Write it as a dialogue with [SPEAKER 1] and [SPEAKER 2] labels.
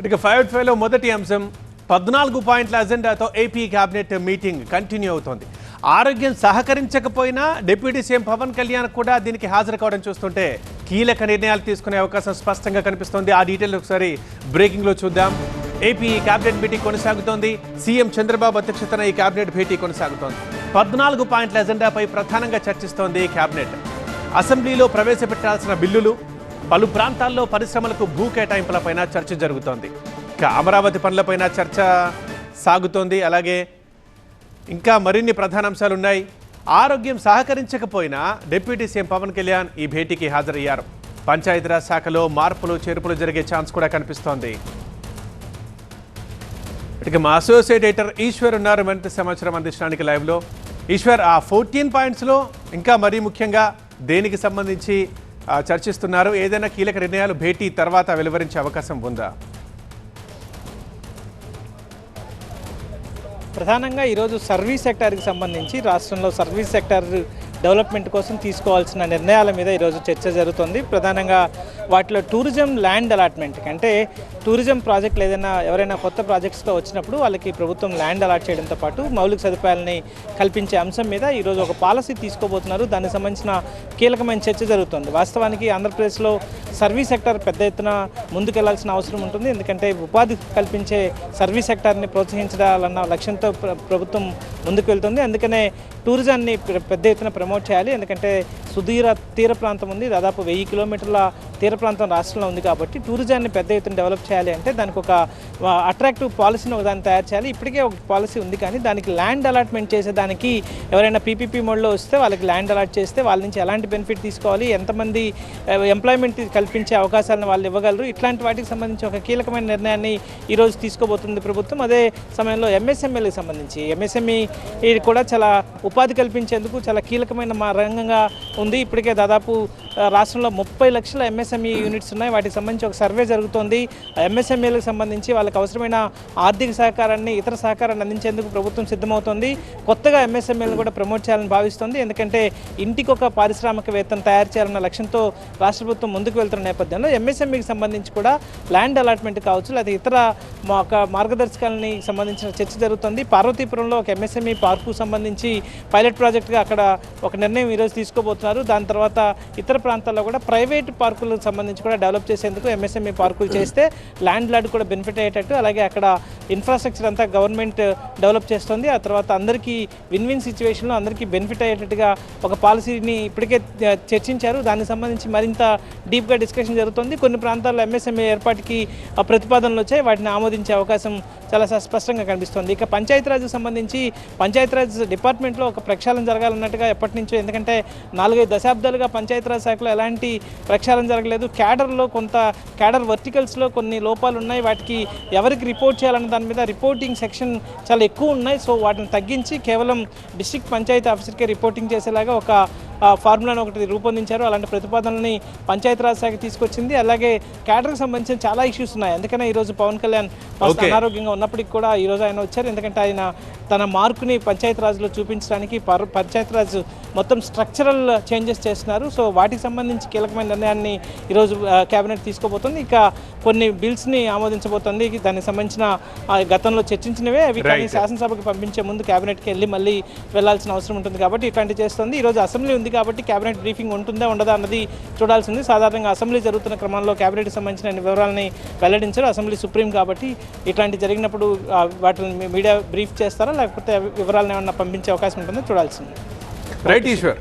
[SPEAKER 1] ఇక 5-5లో మొదటి అంశం 14 పాయింట్ల అజెండాతో ఏపీ కేబినెట్ మీటింగ్ కంటిన్యూ అవుతోంది. ఆరోగ్యం సహకరించకపోయినా డిప్యూటీ సీఎం పవన్ కళ్యాణ్ కూడా దీనికి హాజరు కావడం చూస్తుంటే కీలక నిర్ణయాలు తీసుకునే అవకాశం స్పష్టంగా కనిపిస్తోంది. ఆ డీటెయిల్ ఒకసారి బ్రేకింగ్లో చూద్దాం. ఏపీ కేబినెట్ మీటింగ్ కొనసాగుతోంది. సీఎం చంద్రబాబు అధ్యక్షతన ఈ కేబినెట్ భేటీ కొనసాగుతోంది. 14 పాయింట్ల అజెండాపై ప్రధానంగా చర్చిస్తోంది కేబినెట్. అసెంబ్లీలో ప్రవేశపెట్టాల్సిన బిల్లులు, పలు ప్రాంతాల్లో పరిశ్రమలకు భూ కేటాయింపులపైన చర్చ జరుగుతోంది. ఇక అమరావతి పనులపైన చర్చ సాగుతోంది. అలాగే ఇంకా మరిన్ని ప్రధాన అంశాలు ఉన్నాయి. ఆరోగ్యం సహకరించకపోయినా డిప్యూటీ సీఎం పవన్ కళ్యాణ్ ఈ భేటీకి హాజరయ్యారు. పంచాయతీరాజ్ శాఖలో మార్పులు చేర్పులు జరిగే ఛాన్స్ కూడా కనిపిస్తోంది. ఇక మా అసోసియేట్ ఎడిటర్ ఈశ్వర్ ఉన్నారు మరింత సమాచారం అందించడానికి లైవ్లో. ఈశ్వర్, ఆ 14 పాయింట్స్లో ఇంకా మరీ ముఖ్యంగా దేనికి సంబంధించి చర్చిస్తున్నారు? ఏదైనా కీలక నిర్ణయాలు భేటీ తర్వాత వెలువరించే అవకాశం ఉందా?
[SPEAKER 2] ప్రధానంగా ఈరోజు సర్వీస్ సెక్టార్కి సంబంధించి రాష్ట్రంలో సర్వీస్ సెక్టార్ డెవలప్మెంట్ కోసం తీసుకోవాల్సిన నిర్ణయాల మీద ఈరోజు చర్చ జరుగుతుంది. ప్రధానంగా వాటిలో టూరిజం ల్యాండ్ అలాట్మెంట్ అంటే టూరిజం ప్రాజెక్టులు ఎవరైనా కొత్త ప్రాజెక్ట్స్తో వచ్చినప్పుడు వాళ్ళకి ప్రభుత్వం ల్యాండ్ అలాట్ చేయడంతో పాటు మౌలిక సదుపాయాలని కల్పించే అంశం మీద ఈరోజు ఒక పాలసీ తీసుకోబోతున్నారు. దానికి సంబంధించిన కీలకమైన చర్చ జరుగుతుంది. వాస్తవానికి ఆంధ్రప్రదేశ్లో సర్వీస్ సెక్టార్ పెద్ద ఎత్తున ముందుకెళ్లాల్సిన అవసరం ఉంటుంది. ఎందుకంటే ఉపాధి కల్పించే సర్వీస్ సెక్టార్ని ప్రోత్సహించాలన్న లక్ష్యంతో ప్రభుత్వం ముందుకు వెళ్తుంది. అందుకనే టూరిజాన్ని పెద్ద ఎత్తున ప్రమోట్ చేయాలి. ఎందుకంటే సుదీర తీర ప్రాంతం ఉంది, దాదాపు 1000 కిలోమీటర్ల తీర ప్రాంతం రాష్ట్రంలో ఉంది. కాబట్టి టూరిజాన్ని పెద్ద ఎత్తున డెవలప్ చేయాలి అంటే దానికి ఒక అట్రాక్టివ్ పాలసీని ఒకదాన్ని తయారు చేయాలి. ఇప్పటికే ఒక పాలసీ ఉంది, కానీ దానికి ల్యాండ్ అలాట్మెంట్ చేసేదానికి ఎవరైనా పీపీపీ మోడ్లో వస్తే వాళ్ళకి ల్యాండ్ అలాట్ చేస్తే వాళ్ళ నుంచి ఎలాంటి బెనిఫిట్ తీసుకోవాలి, ఎంతమంది ఎంప్లాయ్మెంట్ కల్పించే అవకాశాలను వాళ్ళు ఇవ్వగలరు, ఇట్లాంటి వాటికి సంబంధించి ఒక కీలకమైన నిర్ణయాన్ని ఈరోజు తీసుకోబోతుంది ప్రభుత్వం. అదే సమయంలో ఎంఎస్ఎంఈలకు సంబంధించి ఎంఎస్ఎంఈ కూడా చాలా ఉపాధి కల్పించేందుకు చాలా కీలకమైన రంగంగా ఉంది. ఇప్పటికే దాదాపు రాష్ట్రంలో 30 లక్షల ఎంఎస్ఎంఈ యూనిట్స్ ఉన్నాయి. వాటికి సంబంధించి ఒక సర్వే జరుగుతోంది. ఎంఎస్ఎంఈలకు సంబంధించి వాళ్ళకి అవసరమైన ఆర్థిక సహకారాన్ని, ఇతర సహకారాన్ని అందించేందుకు ప్రభుత్వం సిద్ధమవుతోంది. కొత్తగా ఎంఎస్ఎంఈలను కూడా ప్రమోట్ చేయాలని భావిస్తోంది. ఎందుకంటే ఇంటికి ఒక పారిశ్రామికవేత్తను తయారు చేయాలన్న లక్ష్యంతో రాష్ట్ర ప్రభుత్వం ముందుకు వెళ్తున్న నేపథ్యంలో ఎంఎస్ఎంఈకి సంబంధించి కూడా ల్యాండ్ అలాట్మెంట్ కావచ్చు, లేదా ఇతర మార్గదర్శకాలని సంబంధించిన చర్చ జరుగుతుంది. పార్వతీపురంలో ఒక ఎంఎస్ఎంఈ పార్కు సంబంధించి పైలట్ ప్రాజెక్టుగా అక్కడ ఒక నిర్ణయం ఈరోజు తీసుకోబోతున్నారు. దాని తర్వాత ఇతర ప్రాంతాల్లో కూడా ప్రైవేట్ పార్కులకు సంబంధించి కూడా డెవలప్ చేసేందుకు ఎంఎస్ఎంఈ పార్కులు చేస్తే ల్యాండ్ లార్డ్ కూడా బెనిఫిట్ అయ్యేటట్టు, అలాగే అక్కడ ఇన్ఫ్రాస్ట్రక్చర్ అంతా గవర్నమెంట్ డెవలప్ చేస్తుంది. ఆ తర్వాత అందరికీ విన్ విన్ సిచ్యువేషన్లో అందరికీ బెనిఫిట్ అయ్యేటట్టుగా ఒక పాలసీని ఇప్పటికే చర్చించారు. దానికి సంబంధించి మరింత డీప్గా డిస్కషన్ జరుగుతుంది. కొన్ని ప్రాంతాల్లో ఎంఎస్ఎంఈ ఏర్పాటుకి ప్రతిపాదనలు వచ్చాయి. వాటిని ఆమోదించే అవకాశం చాలా స్పష్టంగా కనిపిస్తుంది. ఇక పంచాయతీరాజ్కి సంబంధించి పంచాయతీరాజ్ డిపార్ట్మెంట్లో ఒక ప్రక్షాళన జరగాలన్నట్టుగా ఎప్పటి నుంచో, ఎందుకంటే 4-5 దశాబ్దాలుగా పంచాయతీరాజ్ శాఖలో ఎలాంటి ప్రక్షాళన జరగలేదు. క్యాడర్ వర్టికల్స్లో కొన్ని లోపాలు ఉన్నాయి. వాటికి ఎవరికి రిపోర్ట్ చేయాలన్న దాని మీద రిపోర్టింగ్ సెక్షన్ చాలా ఎక్కువ ఉన్నాయి. సో వాటిని తగ్గించి కేవలం డిస్ట్రిక్ట్ పంచాయతీ ఆఫీసర్కే రిపోర్టింగ్ చేసేలాగా ఒక ఫార్ములాను ఒకటి రూపొందించారు. అలాంటి ప్రతిపాదనల్ని పంచాయతీరాజ్ శాఖ తీసుకొచ్చింది. అలాగే క్యాడర్కి సంబంధించిన చాలా ఇష్యూస్ ఉన్నాయి. అందుకనే ఈరోజు పవన్ కళ్యాణ్ అనారోగ్యంగా ఉన్నప్పటికీ కూడా ఈరోజు ఆయన వచ్చారు. ఎందుకంటే ఆయన తన మార్కుని పంచాయతీరాజ్లో చూపించడానికి పంచాయతీరాజ్ మొత్తం స్ట్రక్చరల్ చేంజెస్ చేస్తున్నారు. సో వాటికి సంబంధించి కీలకమైన నిర్ణయాన్ని ఈరోజు కేబినెట్ తీసుకోబోతుంది. ఇక కొన్ని బిల్స్ని ఆమోదించబోతుంది. దానికి సంబంధించిన గతంలో చర్చించినవే అవి కానీ శాసనసభకు పంపించే ముందు కేబినెట్కి వెళ్ళి మళ్ళీ వెళ్లాల్సిన అవసరం ఉంటుంది. కాబట్టి ఇట్లాంటి చేస్తుంది. ఈరోజు అసెంబ్లీ ఉంది కాబట్టి కేబినెట్ బ్రీఫింగ్ ఉంటుందా ఉండదా అన్నది చూడాల్సింది. సాధారణంగా అసెంబ్లీ జరుగుతున్న క్రమంలో కేబినెట్కి సంబంధించిన వివరాలని వెల్లడించారు. అసెంబ్లీ సుప్రీం కాబట్టి ఇట్లాంటి జరిగినప్పుడు వాటిని మీడియా బ్రీఫ్ చేస్తారా, లేకపోతే వివరాలను ఏమన్నా పంపించే అవకాశం ఉంటుందో చూడాల్సింది.
[SPEAKER 1] రైట్ ఈశ్వర్.